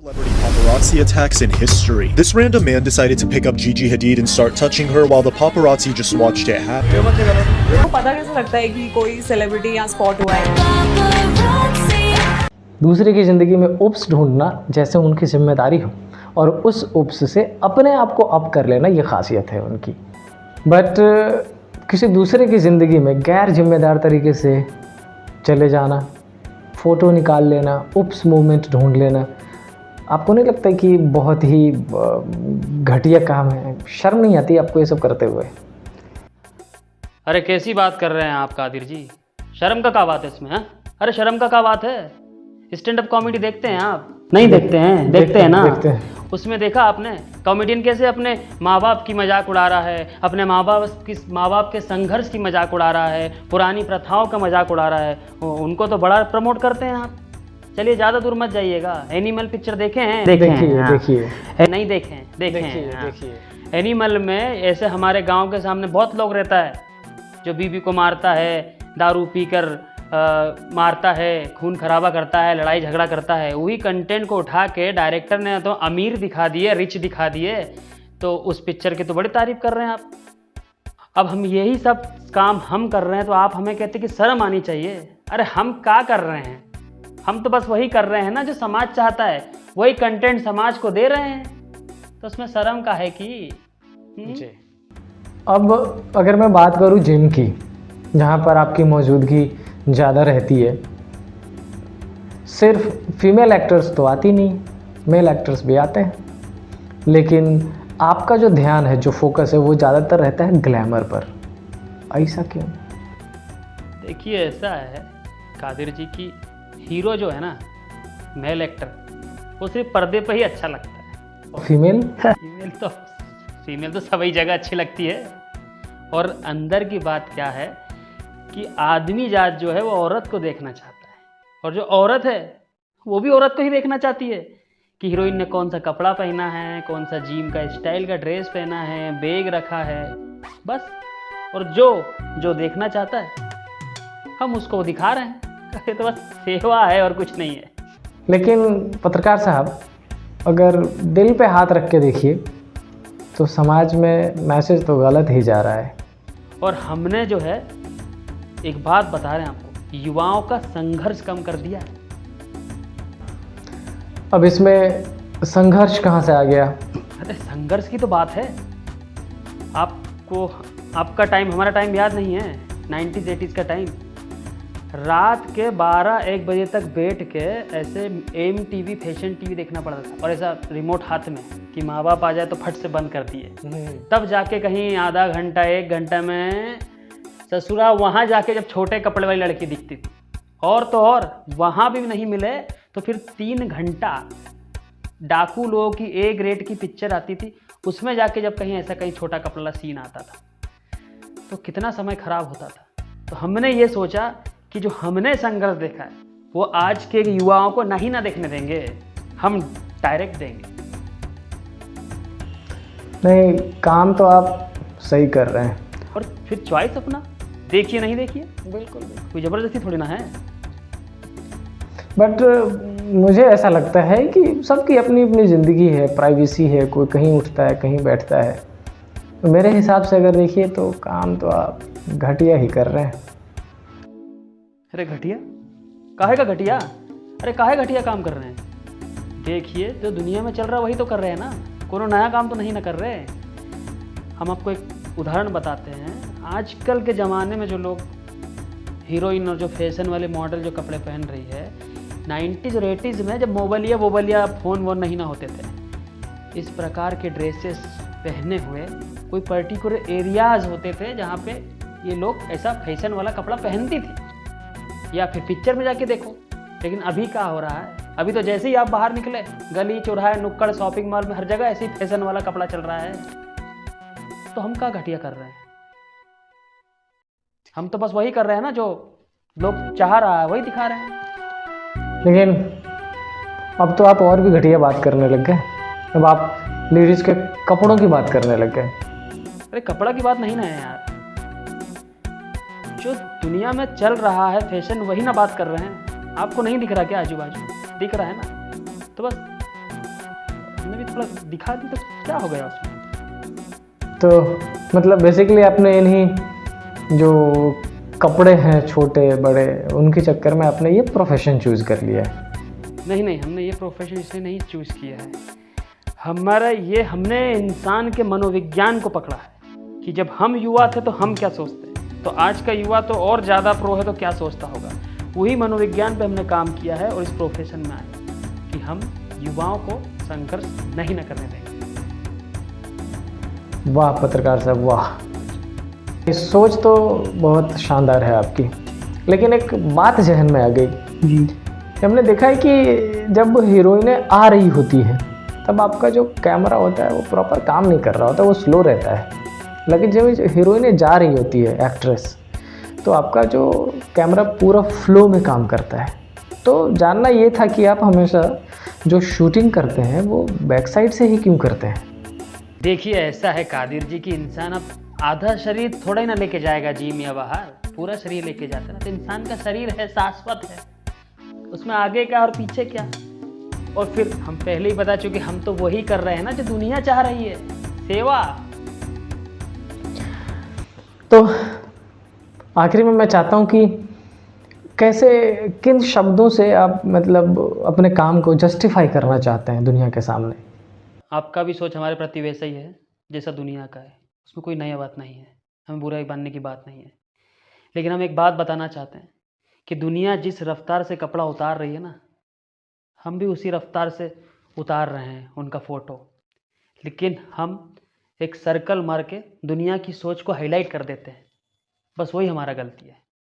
Celebrity paparazzi attacks in history. This random man decided to pick up Gigi Hadid and start touching her while the paparazzi just watched it happen. तो पता कैसे लगता है कि कोई celebrity या spot हुआ है? दूसरे की ज़िंदगी में उप्स ढूंढना जैसे उनकी जिम्मेदारी हो और उस उप्स से अपने आप को अप कर लेना, ये खासियत है उनकी। बट किसी दूसरे की ज़िंदगी में गैर जिम्मेदार तरीके से चले जाना, फ़ोटो निकाल लेना, उप्स मूवमेंट ढूंढ लेना, आपको नहीं लगता है कि बहुत ही घटिया काम है? शर्म नहीं आती आपको ये सब करते हुए? अरे कैसी बात कर रहे हैं आप कादिर जी? शर्म का क्या बात है इसमें? हाँ, अरे शर्म का क्या बात है? स्टैंड अप कॉमेडी देखते हैं आप? नहीं देखते हैं? देखते हैं ना? देखते हैं। उसमें देखा आपने कॉमेडियन कैसे अपने माँ बाप की मजाक उड़ा रहा है, अपने माँ बाप के संघर्ष की मजाक उड़ा रहा है, पुरानी प्रथाओं का मजाक उड़ा रहा है। उनको तो बड़ा प्रमोट करते हैं आप। चलिए ज़्यादा दूर मत जाइएगा। एनिमल पिक्चर देखे हैं? देखिए नहीं देखे हैं? देखिए एनिमल में ऐसे हमारे गांव के सामने बहुत लोग रहता है जो बीवी को मारता है, दारू पीकर मारता है, खून खराबा करता है, लड़ाई झगड़ा करता है। वही कंटेंट को उठा के डायरेक्टर ने तो अमीर दिखा दिए, रिच दिखा दिए, तो उस पिक्चर की तो बड़ी तारीफ कर रहे हैं आप। अब हम यही सब काम हम कर रहे हैं तो आप हमें कहते कि शर्म आनी चाहिए। अरे हम क्या कर रहे हैं? हम तो बस वही कर रहे हैं ना जो समाज चाहता है, वही कंटेंट समाज को दे रहे हैं, तो उसमें शर्म का है कि जी। अब अगर मैं बात करूँ जिम की, जहाँ पर आपकी मौजूदगी ज़्यादा रहती है, सिर्फ फीमेल एक्टर्स तो आती नहीं, मेल एक्टर्स भी आते हैं, लेकिन आपका जो ध्यान है, जो फोकस है, वो ज़्यादातर रहता है ग्लैमर पर। ऐसा क्यों? देखिए ऐसा है कादिर जी की हीरो जो है ना, मेल एक्टर, वो सिर्फ पर्दे पर ही अच्छा लगता है। फीमेल तो सभी जगह अच्छी लगती है। और अंदर की बात क्या है कि आदमी जात जो है वो औरत को देखना चाहता है, और जो औरत है वो भी औरत को ही देखना चाहती है कि हीरोइन ने कौन सा कपड़ा पहना है, कौन सा जिम का स्टाइल का ड्रेस पहना है, बैग रखा है, बस। और जो देखना चाहता है हम उसको दिखा रहे हैं। ये तो बस सेवा है और कुछ नहीं है। लेकिन पत्रकार साहब, अगर दिल पे हाथ रख के देखिए तो समाज में मैसेज तो गलत ही जा रहा है। और हमने जो है एक बात बता रहे हैं आपको, युवाओं का संघर्ष कम कर दिया है। अब इसमें संघर्ष कहाँ से आ गया? अरे संघर्ष की तो बात है। आपको आपका टाइम, हमारा टाइम याद नहीं है? 90s 80s का टाइम, रात के 12-1 बजे तक बैठ के ऐसे MTV फैशन TV देखना पड़ता था, और ऐसा रिमोट हाथ में कि माँ बाप आ जाए तो फट से बंद कर दिए, तब जाके कहीं आधा घंटा 1 घंटा में ससुरा वहाँ जाके जब छोटे कपड़े वाली लड़की दिखती थी, और तो और वहाँ भी नहीं मिले तो फिर 3 घंटा डाकू लोगों की A ग्रेड की पिक्चर आती थी, उसमें जाके जब कहीं ऐसा कहीं छोटा कपड़ा वाला सीन आता था तो कितना समय खराब होता था। तो हमने ये सोचा कि जो हमने संघर्ष देखा है वो आज के युवाओं को नहीं ना देखने देंगे, हम डायरेक्ट देंगे। नहीं, काम तो आप सही कर रहे हैं, और फिर चॉइस अपना देखिए नहीं देखिए, बिल्कुल कोई ज़बरदस्ती थोड़ी ना है। बट मुझे ऐसा लगता है कि सबकी अपनी अपनी ज़िंदगी है, प्राइवेसी है, कोई कहीं उठता है कहीं बैठता है। तो मेरे हिसाब से अगर देखिए तो काम तो आप घटिया ही कर रहे हैं। अरे घटिया? काहे का घटिया? अरे काहे घटिया काम कर रहे हैं? देखिए जो दुनिया में चल रहा है वही तो कर रहे हैं ना, कोनो नया काम तो नहीं ना कर रहे। हम आपको एक उदाहरण बताते हैं। आजकल के ज़माने में जो लोग हीरोइन और जो फैशन वाले मॉडल जो कपड़े पहन रही है, 90s और 80s में जब मोबाइलिया फ़ोन वोन नहीं ना होते थे, इस प्रकार के ड्रेसेस पहने हुए कोई पर्टिकुलर एरियाज़ होते थे जहाँ पे ये लोग ऐसा फैशन वाला कपड़ा पहनती थी, या फिर पिक्चर में जाके देखो। लेकिन अभी क्या हो रहा है? अभी तो जैसे ही आप बाहर निकले, गली चौराहे नुक्कड़ शॉपिंग मॉल में हर जगह ऐसे ही फैशन वाला कपड़ा चल रहा है। तो हम क्या घटिया कर रहे हैं? हम तो बस वही कर रहे हैं ना जो लोग चाह रहा है, वही दिखा रहे हैं। लेकिन अब तो आप और भी घटिया बात करने लग गए। अब आप लेडीज़ के कपड़ों की बात करने लग गए। अरे कपड़ा की बात नहीं ना है यार, जो दुनिया में चल रहा है फैशन वही ना बात कर रहे हैं। आपको नहीं दिख रहा क्या? आजू बाजू दिख रहा है ना, तो बस हमने भी थोड़ा दिखा दी तो क्या हो गया उसमें। तो मतलब बेसिकली आपने इन्हीं जो कपड़े हैं छोटे बड़े उनके चक्कर में आपने ये प्रोफेशन चूज़ कर लिया है। नहीं, हमने ये प्रोफेशन इसलिए नहीं चूज़ किया है। हमने इंसान के मनोविज्ञान को पकड़ा है कि जब हम युवा थे तो हम क्या सोचते हैं, तो आज का युवा तो और ज़्यादा प्रो है तो क्या सोचता होगा। वही मनोविज्ञान पे हमने काम किया है और इस प्रोफेशन में आए कि हम युवाओं को संघर्ष नहीं न करने देंगे। वाह पत्रकार साहब वाह, ये सोच तो बहुत शानदार है आपकी। लेकिन एक बात जहन में आ गई जी। हमने देखा है कि जब हीरोइनें आ रही होती हैं तब आपका जो कैमरा होता है वो प्रॉपर काम नहीं कर रहा होता, वो स्लो रहता है। लेकिन जब हीरोइनें जा रही होती है एक्ट्रेस, तो आपका जो कैमरा पूरा फ्लो में काम करता है। तो जानना ये था कि आप हमेशा जो शूटिंग करते हैं वो बैक साइड से ही क्यों करते हैं? देखिए ऐसा है कादिर जी कि इंसान अब आधा शरीर थोड़ा ही ना लेके जाएगा जिम या बाहर, पूरा शरीर लेके जाता है ना। तो इंसान का शरीर है शाश्वत है, उसमें आगे क्या और पीछे क्या। और फिर हम पहले ही बता चुके हम तो वही कर रहे हैं ना जो दुनिया चाह रही है, सेवा। तो आखिरी में मैं चाहता हूँ कि कैसे किन शब्दों से आप मतलब अपने काम को जस्टिफाई करना चाहते हैं दुनिया के सामने? आपका भी सोच हमारे प्रति वैसा ही है जैसा दुनिया का है, उसमें कोई नई बात नहीं है, हमें बुराई बनने की बात नहीं है। लेकिन हम एक बात बताना चाहते हैं कि दुनिया जिस रफ्तार से कपड़ा उतार रही है ना, हम भी उसी रफ्तार से उतार रहे हैं उनका फ़ोटो। लेकिन हम एक सर्कल मार के दुनिया की सोच को हाईलाइट कर देते हैं, बस वही हमारा गलती है।